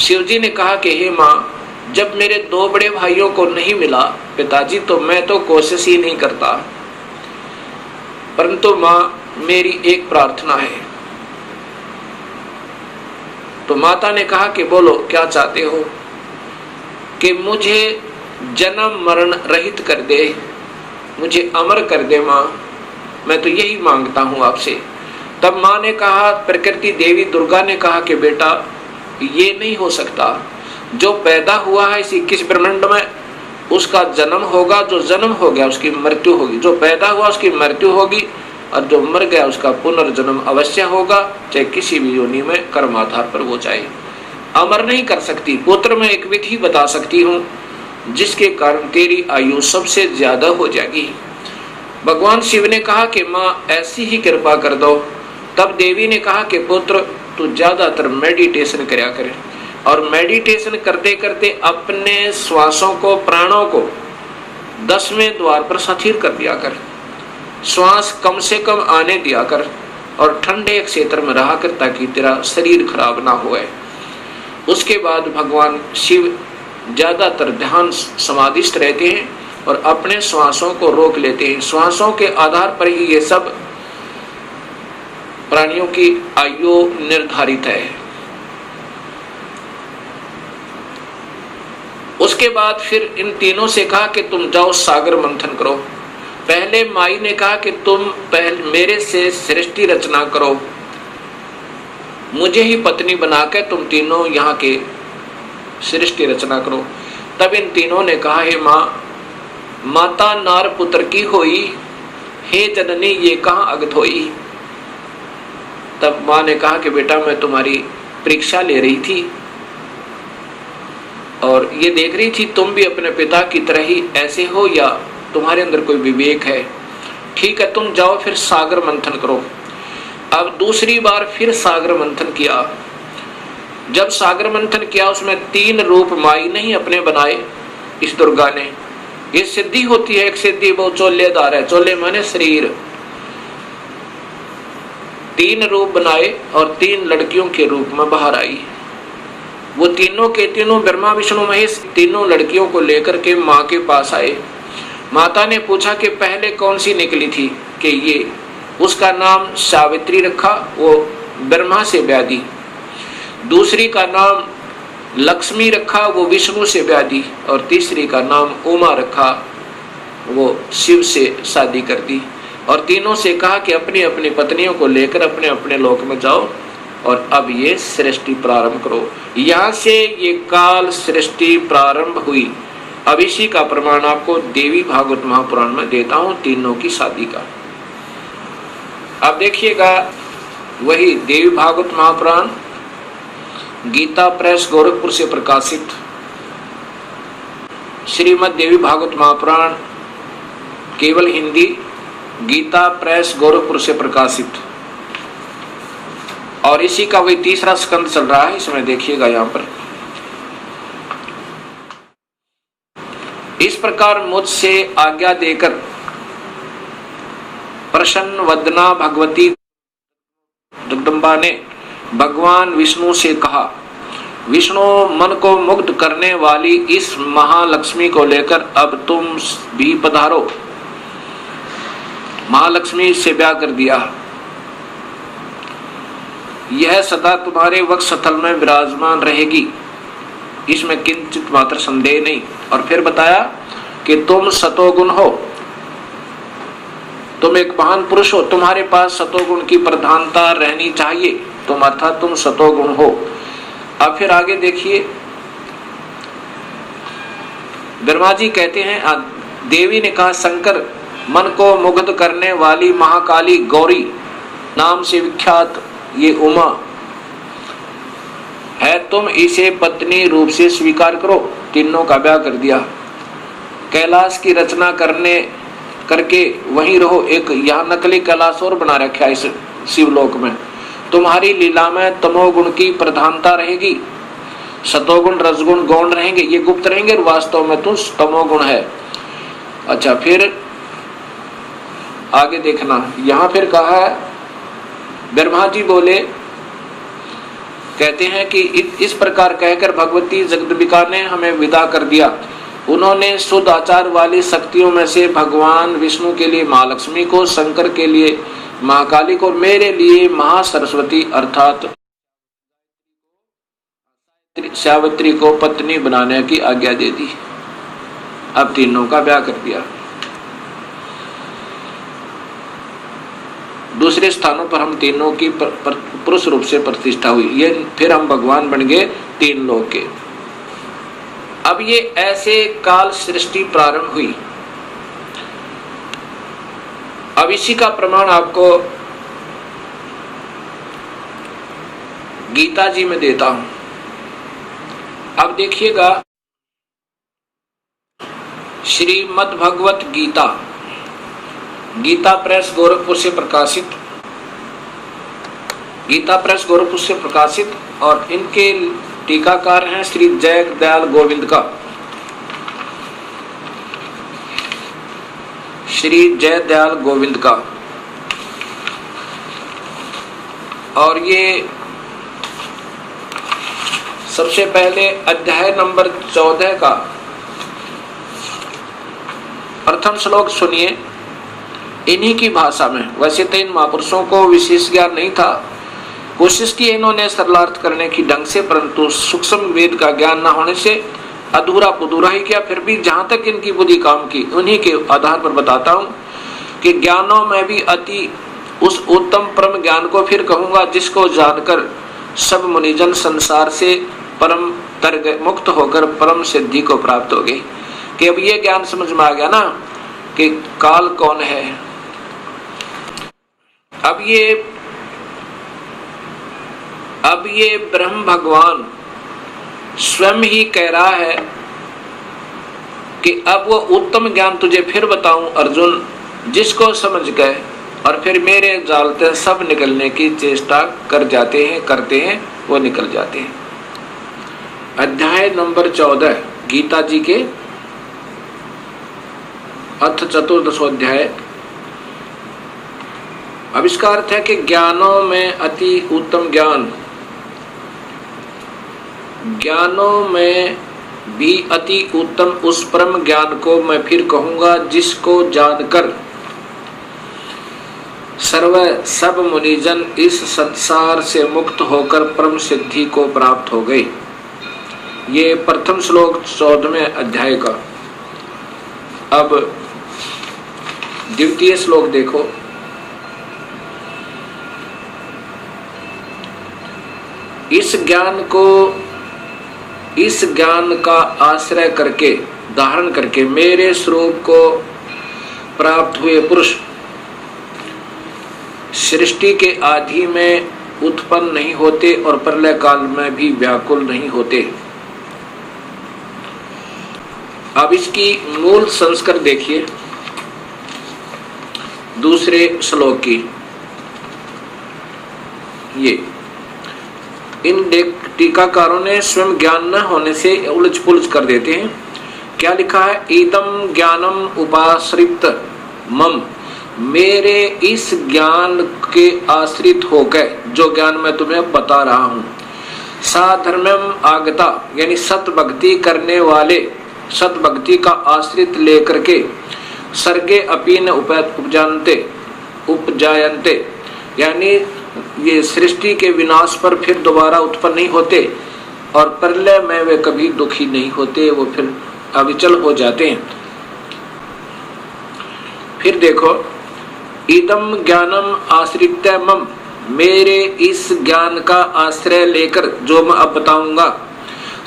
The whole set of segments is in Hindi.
शिव जी ने कहा कि हे माँ, जब मेरे दो बड़े भाइयों को नहीं मिला पिताजी, तो मैं तो कोशिश ही नहीं करता, परंतु माँ मेरी एक प्रार्थना है। तो माता ने कहा कि बोलो क्या चाहते हो? कि मुझे जन्म मरण रहित कर दे, मुझे अमर कर दे माँ, मैं तो यही मांगता हूँ आपसे। तब माँ ने कहा, प्रकृति देवी दुर्गा ने कहा कि बेटा ये नहीं हो सकता, जो पैदा हुआ है इस 21 ब्रह्मांड में उसका जन्म होगा, जो जन्म हो गया उसकी मृत्यु होगी, जो पैदा हुआ उसकी मृत्यु होगी, और जो मर गया उसका पुनर्जन्म अवश्य होगा, चाहे किसी भी योनि में कर्म आधार पर वो चाहे। अमर नहीं कर सकती। पुत्र में एक विधि बता सकती हूँ जिसके कारण तेरी आयु सबसे ज्यादा हो जाएगी। भगवान शिव ने कहा कि माँ ऐसी ही कृपा कर दो। तब देवी ने कहा कि पुत्र तू ज्यादातर मेडिटेशन करया करे, और मेडिटेशन करते करते अपने श्वासों को, प्राणों को 10वें द्वार पर स्थिर कर दिया कर, श्वास कम से कम आने दिया कर, और ठंडे क्षेत्र में रहा कर ताकि तेरा शरीर खराब ना होए। उसके बाद भगवान शिव ज्यादातर ध्यान समाधिस्थ रहते हैं और अपने श्वासों को रोक लेते हैं। श्वासों के आधार पर ही ये सब प्राणियों की आयु निर्धारित है। उसके बाद फिर इन तीनों से कहा कि तुम जाओ सागर मंथन करो। पहले माई ने कहा कि तुम पहले मेरे से सृष्टि रचना करो, मुझे ही पत्नी बनाकर तुम तीनों यहाँ के सृष्टि रचना करो। तब इन तीनों ने कहा, हे माँ, माता नार पुत्र की होई, हे जननी ये कहाँ अगत होई। तब माँ ने कहा कि बेटा मैं तुम्हारी परीक्षा ले रही थी और ये देख रही थी तुम भी अपने पिता की तरह ही ऐसे हो या तुम्हारे अंदर कोई विवेक है। ठीक है, तुम जाओ फिर सागर मंथन करो। अब दूसरी बार फिर सागर मंथन किया। जब सागर मंथन किया उसमें 3 रूप माई नहीं अपने बनाए इस दुर्गा ने। ये सिद्धि होती है, एक सिद्धि वो चोलेदार है, चोले माने शरीर। 3 रूप बनाए और 3 लड़कियों के रूप में बाहर आई। वो तीनों के तीनों ब्रह्मा विष्णु महेश तीनों लड़कियों को लेकर के माँ के पास आए। माता ने पूछा कि पहले कौन सी निकली थी? कि ये, उसका नाम सावित्री रखा, वो ब्रह्मा से ब्याह दी। दूसरी का नाम लक्ष्मी रखा, वो विष्णु से ब्याह दी। और तीसरी का नाम उमा रखा, वो शिव से शादी कर दी। और तीनों से कहा कि अपनी अपनी पत्नियों को लेकर अपने अपने लोक में जाओ और अब ये सृष्टि प्रारंभ करो। यहाँ से ये काल सृष्टि प्रारंभ हुई। अब इसी का प्रमाण आपको देवी भागवत महापुराण में देता हूँ, तीनों की शादी का। अब देखिएगा, वही देवी भागवत महापुराण गीता प्रेस गोरखपुर से प्रकाशित श्रीमद् देवी भागवत महापुराण केवल हिंदी, गीता प्रेस गोरखपुर से प्रकाशित। और इसी का वही 3रा स्कंद चल रहा है। इसमें देखिएगा यहाँ पर, इस प्रकार मुझसे आज्ञा देकर प्रसन्न वदना भगवती जगदम्बा ने भगवान विष्णु से कहा, विष्णु मन को मुग्ध करने वाली इस महालक्ष्मी को लेकर अब तुम भी पधारो। महालक्ष्मी से ब्याह कर दिया। यह सदा तुम्हारे वक्षस्थल में विराजमान रहेगी, इसमें किंचित मात्र संदेह नहीं। और फिर बताया कि तुम सतोगुण हो, तुम एक महान पुरुष हो, तुम्हारे पास सतोगुण की प्रधानता रहनी चाहिए, तुम अर्थात तुम सतोगुण हो। अब फिर आगे देखिए, ब्रह्मा जी कहते हैं, देवी ने कहा, शंकर मन को मुग्ध करने वाली महाकाली गौरी नाम से विख्यात ये उमा है, तुम इसे पत्नी रूप से स्वीकार करो। तीनों का ब्याह कर दिया। कैलाश की रचना करके वहीं रहो। एक यहाँ नकली कैलाश और बना रखा है इस शिवलोक में। तुम्हारी लीला में तमोगुण की प्रधानता रहेगी, सतोगुण रजगुण गौण रहेंगे, ये गुप्त रहेंगे, वास्तव में तुम तमोगुण है। अच्छा, फिर आगे देखना, यहाँ फिर कहा है, ब्रह्मा जी बोले कहते हैं कि इस प्रकार कहकर भगवती जगदम्बिका ने हमें विदा कर दिया। उन्होंने शुद्ध आचार वाली शक्तियों में से भगवान विष्णु के लिए महालक्ष्मी को, शंकर के लिए महाकाली को और मेरे लिए महासरस्वती अर्थात सावित्री को पत्नी बनाने की आज्ञा दे दी। अब तीनों का ब्याह कर दिया। दूसरे स्थानों पर हम तीनों की पुरुष रूप से प्रतिष्ठा हुई। ये फिर हम भगवान बन गए तीन लोग के। अब ये ऐसे काल सृष्टि प्रारंभ हुई। अब इसी का प्रमाण आपको गीता जी में देता हूं। अब देखिएगा, श्रीमद् भगवत गीता, गीता प्रेस गोरखपुर से प्रकाशित, गीता प्रेस गोरखपुर से प्रकाशित, और इनके टीकाकार हैं श्री जय दयाल गोविंद का, श्री जय दयाल गोविंद का। और ये सबसे पहले अध्याय नंबर 14 का प्रथम श्लोक सुनिए इन्हीं की भाषा में। वैसे तो इन महापुरुषों को विशेष ज्ञान नहीं था, कोशिश की इन्होंने सरलार्थ करने की ढंग से, परंतु सूक्ष्म वेद का ज्ञान न होने से अधूरा पुधूरा ही किया। फिर भी जहां तक इनकी बुद्धि काम की उन्हीं के आधार पर बताता हूं कि ज्ञानों में भी अति उस उत्तम परम ज्ञान को फिर कहूंगा जिसको जानकर सब मुनिजन संसार से परम तर मुक्त होकर परम सिद्धि को प्राप्त हो गई। कि अब ये ज्ञान समझ में आ गया ना कि काल कौन है। अब ये ब्रह्म भगवान स्वयं ही कह रहा है कि अब वो उत्तम ज्ञान तुझे फिर बताऊं अर्जुन, जिसको समझ गए और फिर मेरे जाल से सब निकलने की चेष्टा कर जाते हैं, करते हैं, वो निकल जाते हैं। अध्याय नंबर 14 गीता जी के अथ चतुर्दशोध्याय। अब इसका अर्थ है कि ज्ञानों में अति उत्तम ज्ञान, ज्ञानों में भी अति उत्तम उस परम ज्ञान को मैं फिर कहूंगा जिसको जानकर सब मुनिजन इस संसार से मुक्त होकर परम सिद्धि को प्राप्त हो गए। ये प्रथम श्लोक 14वें अध्याय का। अब द्वितीय श्लोक देखो। इस ज्ञान का आश्रय करके, धारण करके मेरे स्वरूप को प्राप्त हुए पुरुष सृष्टि के आदि में उत्पन्न नहीं होते और प्रलय काल में भी व्याकुल नहीं होते। अब इसकी मूल संस्कार देखिए दूसरे श्लोक की। ये इन टीकाकारों ने स्वयं ज्ञान न होने से उलझ पुलझ कर देते हैं। क्या लिखा है? इदम ज्ञानम उपाश्रित मम, मेरे इस ज्ञान के आश्रित होकर, जो ज्ञान मैं तुम्हें बता रहा हूं, साधर्म्यम आगता, यानी सत भक्ति करने वाले, सत भक्ति का आश्रित लेकर के, सर्गे अपीन उपजायन्ते, यानी ये सृष्टि के विनाश पर फिर दोबारा उत्पन्न नहीं होते और प्रलय में वे कभी दुखी नहीं होते, वो फिर अविचल हो जाते हैं। फिर देखो, इदम ज्ञानम आश्रित्य मम, मेरे इस ज्ञान का आश्रय लेकर जो मैं अब बताऊंगा,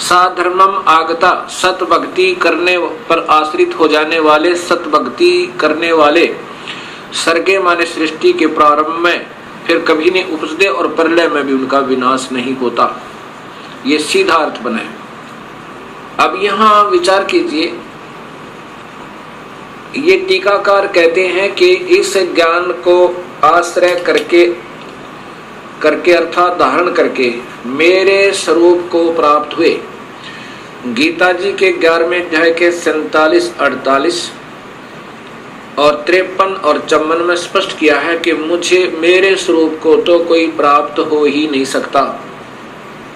साधर्मम आगता, सत भक्ति करने पर आश्रित हो जाने वाले, सत भक्ति करने वाले, सर्गे माने सृष्टि के प्रारंभ में फिर कभी नहीं उपजते और प्रलय में भी उनका विनाश नहीं होता। ये सीधा अर्थ बना है। अब यहाँ विचार कीजिए, ये टीकाकार कहते हैं कि इस ज्ञान को आश्रय करके अर्थात धारण करके मेरे स्वरूप को प्राप्त हुए। गीता जी के 11वें अध्याय के 47, 48 और 53 और 54 में स्पष्ट किया है कि मुझे, मेरे स्वरूप को तो कोई प्राप्त हो ही नहीं सकता।